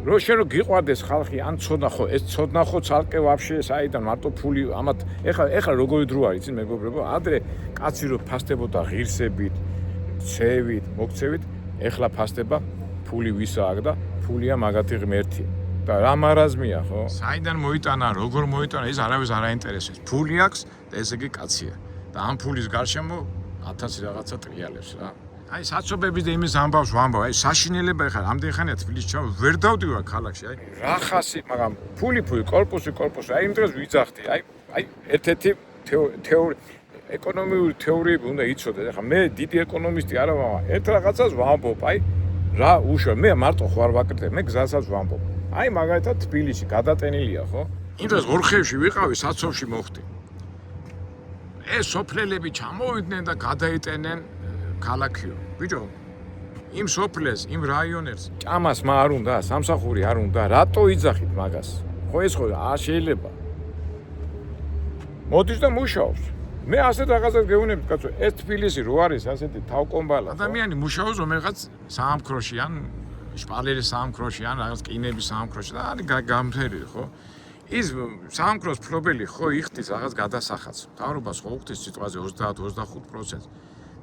[SPEAKER 1] რო შენ რო გიყვარდეს ხალხი ან ცოდნა ხო ეს ცოდნა ხო ცალკე ვაფშე საიდან მარტო ფული ამათ ეხლა როგორი დრო არის იცი მეგობრებო ადრე კაცი რო ფასდებოდა ღირსებით ცევით მოქცევით ეხლა ფასდება ფული ვისა აქვს და ფულია მაგათი ღმერთი და რა მარაზმია ხო საიდან მოიტანა როგორ მოიტანა ეს არავის არ აინტერესებს ფული აქვს და ესე იგი კაცია და ამ ფულის გარშემო 1000 რაღაცა ტრიალებს რა აი საცობების და იმის ამბავს ვამბავ აი საშინელება ხარ ამდენ ხანია თბილისში ჩავ ვერ დავდივარ ქალაქში აი რა ხასი მაგრამ ფული კორპუსი აი იმ დროს ვიძახდი აი ერთ-ერთი ეკონომიური თეორიები უნდა იცოდე ახლა მე დიდი ეკონომისტი არა ვარ ერთ რაღაცას ვამბობ აი რა უშო მე მარტო ხო არ ვაკეთებ მე გზასაც ვამბობ აი მაგალითად თბილისში გადატენილია ხო იმ დროს ორხევში ვიყავი საცობში მოხდი ეს სოფლელები ჩამოვიდნენ და გადაიტენენ ქალაქიო ბიჭო იმ სოფლეს იმ რაიონებს ჭამას არ უნდა სამსახური არ უნდა რატო იძახით მაგას ხო ეს ხო არ შეიძლება მოდის და მუშაობს მე ასეთ რაღაცას გეუბნები კაცო ეს თბილისი რო არის ასეთი თავკომბალა ადამიანი მუშაობს რომელიღაც საამქროში ან შპალერის საამქროში ან რაღაც კინების საამქროში და არის გამფერი ხო ის საამქროს ფლობელი ხო იხდის რაღაც გადასახადს მთავრობას ხო უხდის სიტყვაზე 30-25%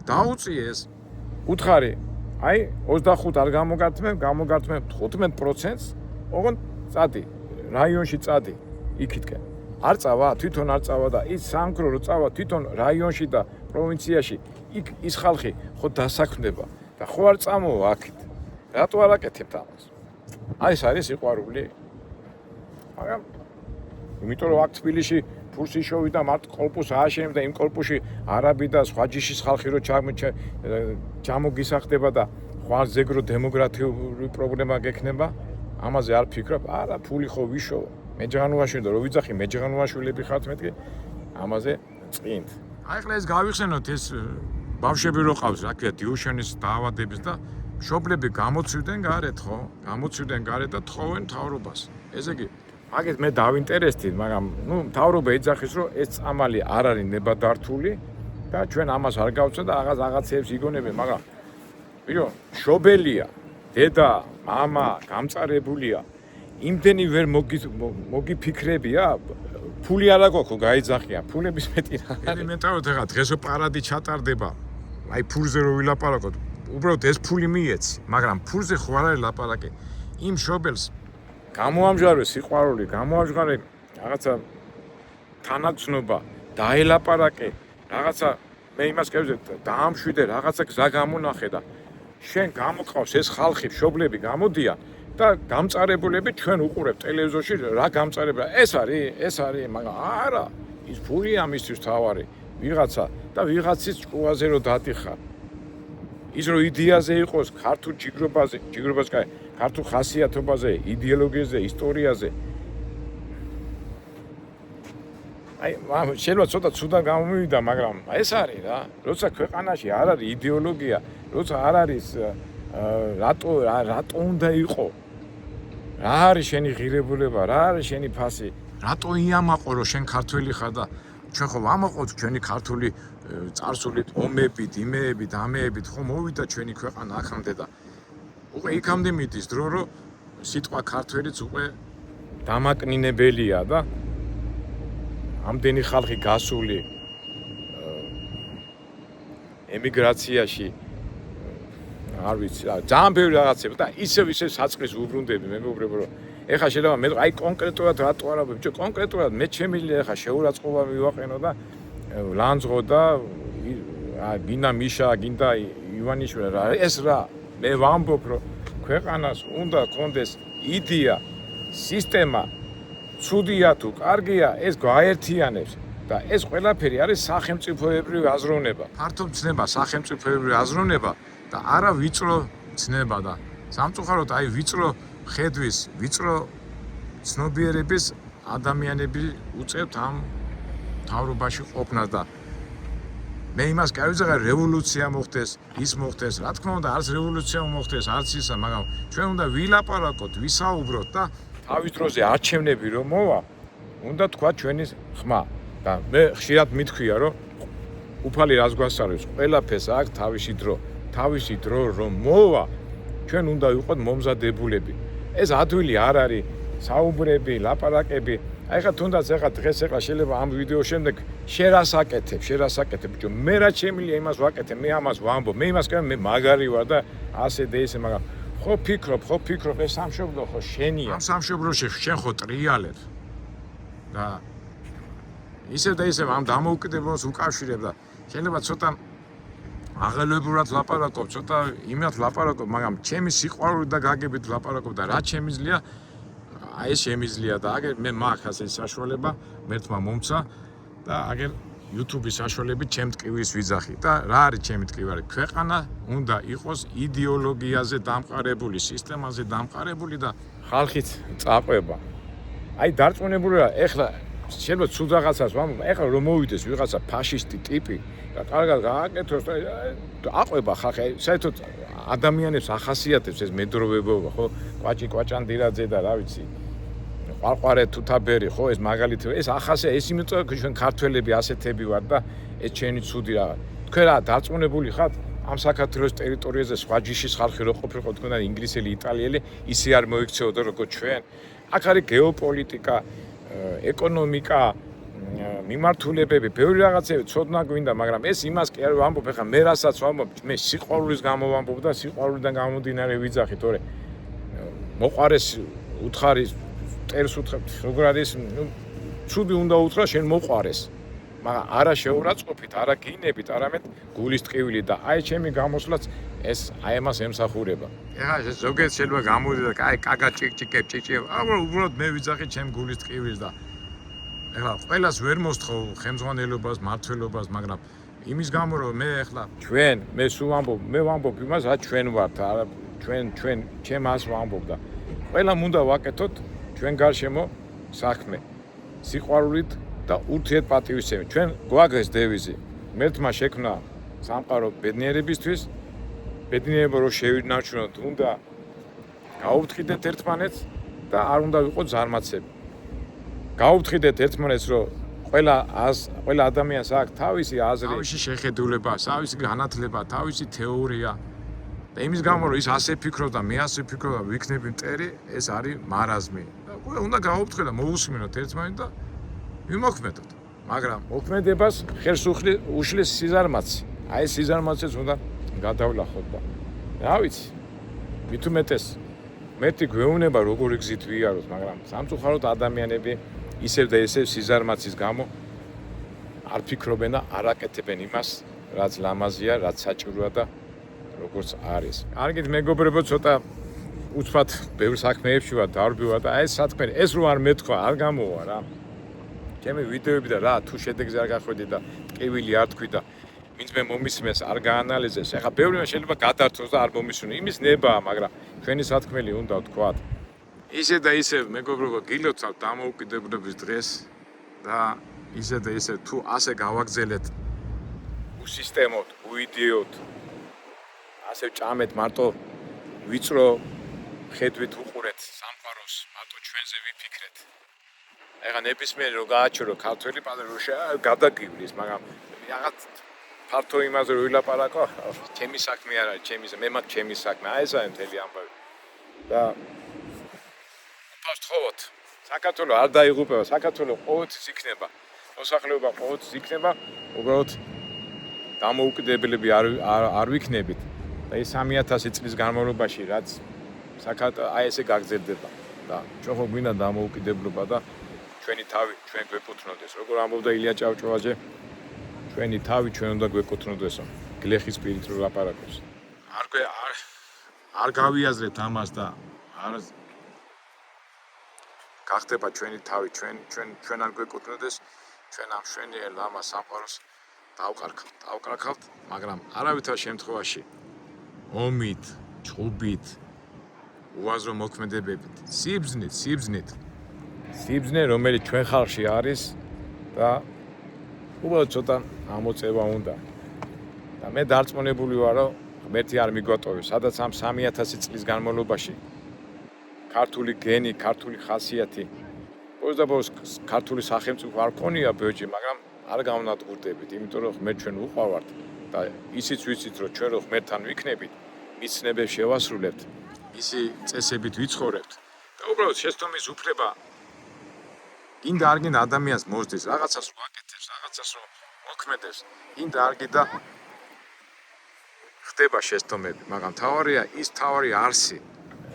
[SPEAKER 1] დაუწიეს უთხარი აი 25 არ გამოგართმევ 15%-ს ოღონდ წადი რაიონში წადი იქითკენ არ წავა თვითონ არ წავა და ის საამქრო რო წავა თვითონ რაიონში და პროვინციაში იქ ის ხალხი ხო დასაქმდება და ხო არ წამოვა აქეთ რატო არ აკეთებთ ამას აი ეს არის სიყვარული. მაგრამ იმიტომ რომ აქ თბილისში ფურსი შოვიდა მართ კორპუსს ააშენებ და იმ კორპუსში არაბი და სხვა ჯიშის ხალხი რო ჩამოგისახდება და ხვალ ზეგრო დემოგრაფიული პრობლემა გექნება, ამაზე არ ფიქრობ, არა, ფული ხო ვიშო, მეჯღანუაშვილი და რო ვიძახი მეჯღანუაშვილები ხართ მეთქი, ამაზე წინთ. აი ხლა ეს გავიხსენოთ ეს ბავშვები რო ყავს, რა ქვია, დიოშენის დაავადების და მშობლები გამოცვიდნენ გარეთ, ხო? გამოცვიდნენ გარეთ და თხოვენ მთავრობას. ესე იგი, მაგით მე დავინტერესდით, მაგრამ მთავრობა ეძახის, რომ ეს წამალი არ არის ნებადართული და ჩვენ ამას არ გავცეთ და რაღაცეებს იგონებენ, მაგრამ ვიო, მშობელია, დედა, მამა, გამწარებულია. იმდენი ვერ მოგიფიქრებია, ფული არ აქვს, ხო გაიძახიან, ფულების მეტი რა. ელემენტარულად ეხლა დღესო პარადი ჩატარდება. აი ფულზე რო ვილაპარაკოთ, უბრალოდ ეს ფული მიეცი, მაგრამ ფულზე ხო არ არის ლაპარაკი. იმ მშობელს გამოამჟღავნე სიყვარული, გამოამჟღავნე რაღაცა თანაცნობა, დაელაპარაკე, რაღაცა მე იმას გავზე დაამშვიდე, რაღაცა გზა გამონახე და შენ გამოყავს ეს ხალხი, მშობლები გამოდიან და გამწარებულები ჩვენ უყურებთ ტელევიზორში რა გამწარებია. ეს არის, მაგრამ არა, ის ფულია მისთვის თავარი, ვიღაცა და ვიღაცის ჭკუაზე რო დადიხარ. ის რო იდეაზე იყოს, ქართულ ჯიგრობაზე, კაი, ქართულ ხასიათობაზე, იდეოლოგიაზე, ისტორიაზე. აი, შეიძლება ცოტა ცუდა გამომივიდა, მაგრამ ეს არის რა. როცა ქვეყანაში არ არის იდეოლოგია, როცა არ არის რატო უნდა იყო? რა არის შენი ღირებულება, რა არის შენი ფასი? რატო იამაყო რომ შენ ქართველი ხარ და ჩვენ ხო ვამაყობთ ჩვენი ქართული წარსულით, ომებით, იმეებით, ამეებით, ხო მოვიდა ჩვენი ქვეყანა აქამდე და უკვე იქამდე მიდის დრო, რომ სიტყვა ქართველიც უკვე დამაკნინებელია და ამდენი ხალხი გასული ემიგრაციაში არ ვიცი რა, ძალიან ბევრი რაღაცები და ისევ საწყის უბრუნდები მე მეგობრებო, რომ ეხლა შეიძლება მე აი კონკრეტულად რატო არა ვიბჭო, კონკრეტულად მე შემიძლია ეხლა შეურაცხყოფა მივაყენო და ლანძღო და გინდა მიშა, გინდა ივანიშვილი რა, ეს რა, მე ვამბობ, რომ ქვეყანას უნდა კონდეს იდეა, სისტემა, ცუდია თუ კარგია, ეს გააერთიანებს და ეს ყველაფერი არის სახელმწიფოებრივი აზროვნება. ფართო ცნება, სახელმწიფოებრივი აზროვნება და არა ვიწრო ცნება და სამწუხაროდ აი ვიწრო ხედვის, ვიწრო ცნობიერების ადამიანები უწევთ ამ მთავრობაში ყოფნას და მე იმას გავიძახე რევოლუცია მოხდეს, ის მოხდეს, რა თქმა უნდა, არც რევოლუცია მოხდეს, არც ისა, მაგრამ ჩვენ უნდა ვილაპარაკოთ, ვისაუბროთ და თავის დროზე არჩევნები რომ მოვა, უნდა თქვა ჩვენი ხმა და მე ხშირად მithქვია, რომ უფალი რას გვასწავლებს, ყველაფერს აქვს თავისი დრო რომ მოვა, ჩვენ უნდა ვიყოთ მომზადებულები. ეს ადვილი არ არის საუბრები, ლაპარაკები. აი ხა თუნდაც ეხა დღეს შეიძლება ამ ვიდეოს შემდეგ შერასაკეთებ, ბიჭო, მე რა შემიძლია იმას ვაკეთებ, მე ამას ვამბობ, მე იმას მე მაგარი ვარ და ასე და ესე, მაგრამ ხო ფიქრობ, ეს სამშობლო ხო შენია. ამ სამშობლოში შენ ხო ტრიალებ და ისევ და ისევ ამ დამოუკიდებლობას უკავშირებ და შეიძლება ცოტა აღელვებურად ლაპარაკობ, ცოტა იმათ ლაპარაკობ, მაგრამ ჩემი სიყვარული და გაგებით ლაპარაკობ და რა შემიძლია, აი ეს შემიძლია და აგერ მე მაქვს ეს საშუალება, მერთმა მომცა და აგერ YouTube-ის საშუალებით ჩემ ტკივილს ვიძახი და რა არის ჩემი ტკივარი? ქვეყანა უნდა იყოს იდეოლოგიაზე დამყარებული, სისტემაზე დამყარებული და ხალხიც წაყვება. აი დარწმუნებულია, ეხლა შეიძლება ცუდ რაღაცას ვამბობ, ეხლა რომ მოვიდეს ვიღაცა ფაშისტი ტიპი და კარგად გააკეთოს და აყვება ხალხი, საერთოდ ადამიანებს ახასიათებს ეს მედროვეობა, ხო? კვაჭანდილაძე და რა ვიცი. ყარყარე თუთაბერი, ხო, ეს მაგალითი, ეს ახასია, ეს იმიტომ რომ ჩვენ ქართველები ასეთები ვარ და ეს ჩვენი ცუდი რა. თქვენ რა დარწმუნებული ხართ? ამ საქართველოს ტერიტორიაზე სხვა ჯიშის ხალხი რო ყოფილიყო, თქვენ ინგლისელი, იტალიელი, ისე არ მოიქცეოდო როგორც ჩვენ. აქ არის გეოპოლიტიკა, ეკონომიკა, მიმართულებები, ბევრი რაღაცები ცოდნა გვინდა, მაგრამ ეს იმას კი არ ვამბობ, ეხლა მე რასაც ვამბობ, მე სიყვარულის გამო ვამბობ და სიყვარულიდან გამომდინარე ვიძახი, თორე მოყარეს უთხარი წერს უთხრა, როგორ არის, ცუდი უნდა უთხრა შენ მოყარეს. მაგრამ არა შეურაცხყოფით, არა გინებით, არამედ გულის ტკივილი და აი ჩემი გამოსვლაც ეს აი ამას ემსახურება. ეხლა ზოგადად შეიძლება გამოდი და კაი კაგა ჭიკჭიკებ. უბრალოდ მე ვიძახი ჩემ გულის ტყივის და ეხლა ყველას ვერ მოსთხოვ ხელმძღვანელობას, მმართველობას, მაგრამ იმის გამო რომ მე ეხლა მე სულ ვამბობ იმას, რა ჩვენ ვართ, არა ჩვენ ჩემს ვამბობ და ყველამ უნდა ვაკეთოთ ჩვენ გარშემო საქმე სიყვარულით და ურთიერთპატივისცემით. ჩვენ გვაგეს დევიზი მერთმა შექმნა სამყარო ბედნიერებისთვის, ბედნიერება რო შევინარჩუნოთ, უნდა გაუფრთხილდეთ ერთმანეთს და არ უნდა ვიყოთ ზარმაცები. გაუფრთხილდეთ ერთმანეთს, რომ ყველა ადამიანს აქვს თავისი აზრი, თავისი შეხედულება, თავისი განათლება, თავისი თეორია. და იმის გამო რომ ის ასე ფიქრობდა, მე ასე ვფიქრობ და ვიქნები მტერი, ეს არის მარაზმი. და უნდა გაუფრთხილდეთ, მოусმინოთ ერთმანეთს და ვიმოქმედოთ. მაგრამ მოქმედებას ხელს უშლის სიზარმაცე. აი ეს სიზარმაცეც უნდა გადავლახოთ და რა ვიცი, მით უმეტეს მერტი გვეუბნება როგორი გზით ვიაროთ, მაგრამ სამწუხაროდ ადამიანები ისევ და ისევ სიზარმაცის გამო არ ფიქრობენ და არ აკეთებენ იმას, რაც ლამაზია, რაც საჭიროა და როგორც არის. კარგით, მეგობრებო, ცოტა უცბად ბევრ საქმეებში ვარ დარბივა და ეს საქმე ეს რო არ მეთქვა, არ გამოვა რა. ჩემი ვიდეოები და რა თუ შედეგზე არ გახვედი და ტკივილი არ თქვი და ვინც მე მომისმეს არ გაანალიზეს. ეხლა ბევრი შეიძლება გადართოს და არ მომისმენ. იმის ნებაა, მაგრამ ჩვენი სათქმელი უნდა ვთქვათ. ისე და ისე მეგობრებო, გილოცავთ დამოუკიდებლობის დღეს და ისე და ისე თუ ასე გავაგზელეთ უსისტემოდ, უიდეოდ, ასე ვჭამეთ მარტო ვიწრო ხედვით უყურეთ სამყაროს, მარტო ჩვენზე ვიფიქრეთ. ეხლა ნებისმიერი რო გააჩვერო ქართველი პატრიოტი გადაგივლის, მაგრამ რაღაც ფართო იმაზე რო ვილაპარაკო, ჩემი საქმე არ არის, მე მაქვს ჩემი საქმე. აი ესაა მთელი ამბავი. და უპასუხოთ. საქართველო არ დაიღუპება, საქართველო ყოველთვის იქნება. მოსახლეობა ყოველთვის იქნება, უბრალოდ დამოუკიდებლები არ ვიქნებით. და ეს 3000 წლის განმავლობაში რაც საქართველო აი ესე გაგრძელდება და ჩვენ ხო გვინდა დამოუკიდებლობა და ჩვენი თავი ჩვენ გვეკუთვნოდეს. როგორ ამბობდა ილია ჭავჭავაძე, ჩვენი თავი ჩვენ უნდა გვეკუთვნოდესო. გლეხის პირით რო ლაპარაკობს. არ გავიაზრებთ ამას და არ გახდება ჩვენი თავი, ჩვენ არ გვეკუთვნოდეს, ჩვენ ამ შვენიერ ლამას სამყაროს დავკარგავთ, მაგრამ არავითარ შემთხვევაში ომით, ჭუბით, უაზრო მოქმედებებით, სიბზნე, რომელიც ჩვენ ხალხში არის და უბრალოდ ცოტა ამოწევა უნდა. და მე დარწმუნებული ვარ, რომ ღმერთი არ მიგვატოვებს, სადაც ამ 3000 წლის განმავლობაში ქართული გენი, ქართული ხასიათი, ბოლოს ქართული სახელმწიფო არ ქონია ბეჭი, მაგრამ არ გავნადგურდებით, იმიტომ რომ ღმერთ ჩვენ უყვართ და ისიც ვიცით, რომ ჩვენ რო ღმერთთან ვიქნებით, მის ცნებებს შევასრულებთ, ისი წესებით ვიცხოვრებთ და უბრალოდ შეცდომის უფლება გინდა არ გინდა ადამიანს მოსდის, რაღაცას რო აკეთებს, რაღაცას რო მოქმედებს, გინდა არ გინდა ხდება შეცდომები, მაგრამ თავარი არსი,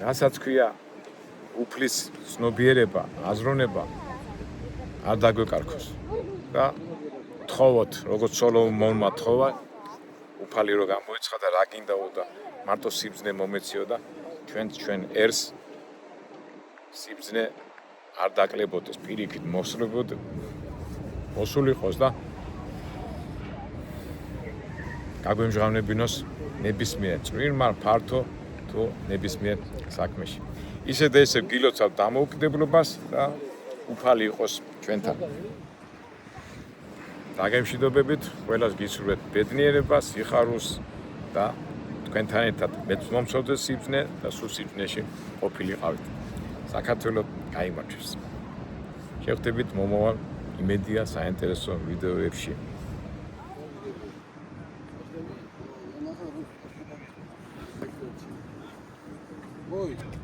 [SPEAKER 1] რასაც ქვია უფლის ცნობიერება, აზროვნება არ დაგვეკარქოს და თხოვოთ, როგორც სოლომონმა თხოვა, უფალი რო გამოიცხა და რა გინდაო და მარტო სიბზნე მომეციო და ჩვენ ერს სიბზნე არ დაკლებოდეს, პირიქით მოსულიყოს და გაგვემჟღავნებინოს ნებისმიერ წვრილმა ფართო თუ ნებისმიერ საქმეში. ისე და ისე გილოცავთ დამოუკიდებლობას და უფალი იყოს ჩვენთან. დაგემშვიდობებით, ყველას გისურვებთ ბედნიერებას, სიხარულს და თქვენთან ერთად მეც მომსწორდეს სიბზნე და სულ სიბზნეში ყოფილიყავით. საქართველო გაიმარჯვებს. შევხვდებით მომავალ იმედია საინტერესო ვიდეოებში.
[SPEAKER 2] Oi.